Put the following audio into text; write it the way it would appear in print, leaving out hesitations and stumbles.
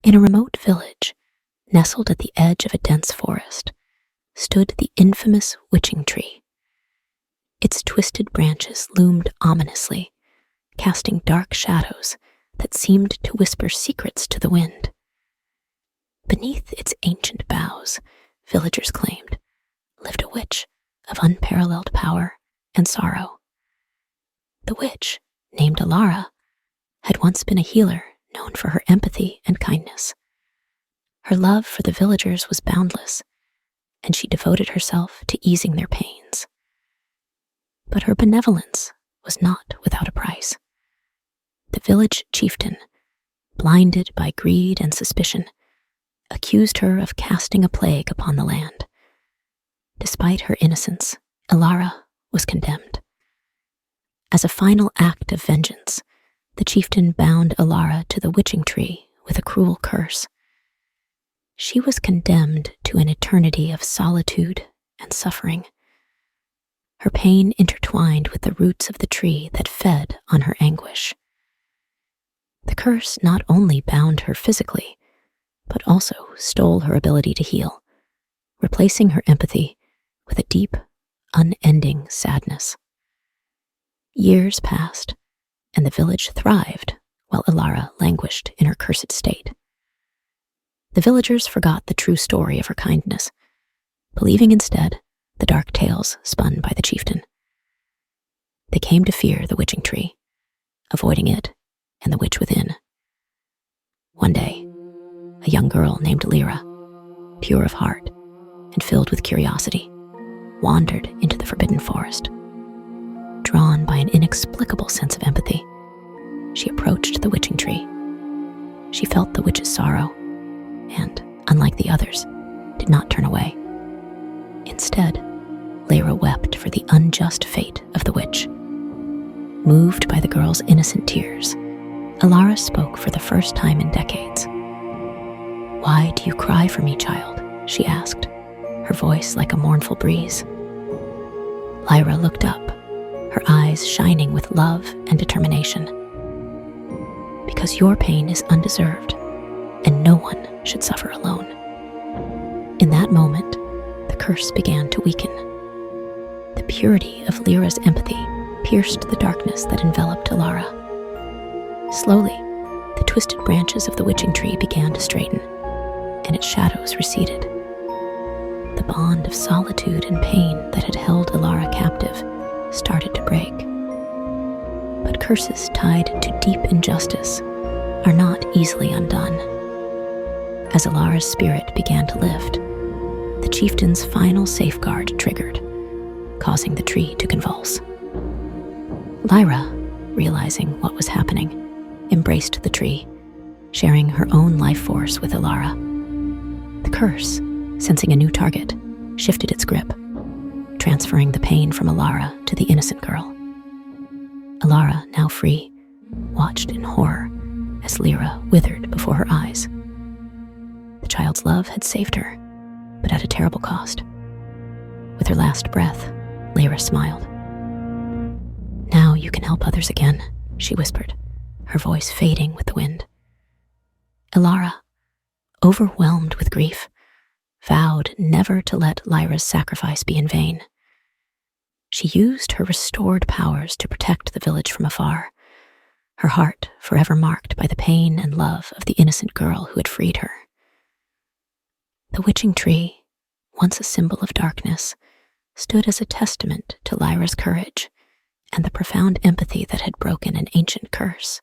In a remote village, nestled at the edge of a dense forest, stood the infamous witching tree. Its twisted branches loomed ominously, casting dark shadows that seemed to whisper secrets to the wind. Beneath its ancient boughs, villagers claimed, lived a witch of unparalleled power and sorrow. The witch, named Alara, had once been a healer known for her empathy and kindness. Her love for the villagers was boundless, and she devoted herself to easing their pains. But her benevolence was not without a price. The village chieftain, blinded by greed and suspicion, accused her of casting a plague upon the land. Despite her innocence, Alara was condemned. As a final act of vengeance, the chieftain bound Alara to the witching tree with a cruel curse. She was condemned to an eternity of solitude and suffering. Her pain intertwined with the roots of the tree that fed on her anguish. The curse not only bound her physically, but also stole her ability to heal, replacing her empathy with a deep, unending sadness. Years passed, and the village thrived while Alara languished in her cursed state. The villagers forgot the true story of her kindness, believing instead the dark tales spun by the chieftain. They came to fear the witching tree, avoiding it and the witch within. One day, a young girl named Lyra, pure of heart and filled with curiosity, wandered into the forbidden forest. Drawn by an inexplicable sense of empathy, she approached the witching tree. She felt the witch's sorrow and, unlike the others, did not turn away. Instead, Lyra wept for the unjust fate of the witch. Moved by the girl's innocent tears, Alara spoke for the first time in decades. "Why do you cry for me, child?" she asked, her voice like a mournful breeze. Lyra looked up, her eyes shining with love and determination. "Because your pain is undeserved, and no one should suffer alone." In that moment, the curse began to weaken. The purity of Lyra's empathy pierced the darkness that enveloped Alara. Slowly, the twisted branches of the witching tree began to straighten, and its shadows receded. The bond of solitude and pain that had held Alara captive started to break. But curses tied to deep injustice are not easily undone. As Alara's spirit began to lift, the chieftain's final safeguard triggered, causing the tree to convulse. Lyra, realizing what was happening, embraced the tree, sharing her own life force with Alara. The curse, sensing a new target, shifted its grip, transferring the pain from Alara to the innocent girl. Alara, now free, watched in horror as Lyra withered before her eyes. The child's love had saved her, but at a terrible cost. With her last breath, Lyra smiled. "Now you can help others again," she whispered, her voice fading with the wind. Alara, overwhelmed with grief, vowed never to let Lyra's sacrifice be in vain. She used her restored powers to protect the village from afar, her heart forever marked by the pain and love of the innocent girl who had freed her. The witching tree, once a symbol of darkness, stood as a testament to Lyra's courage and the profound empathy that had broken an ancient curse.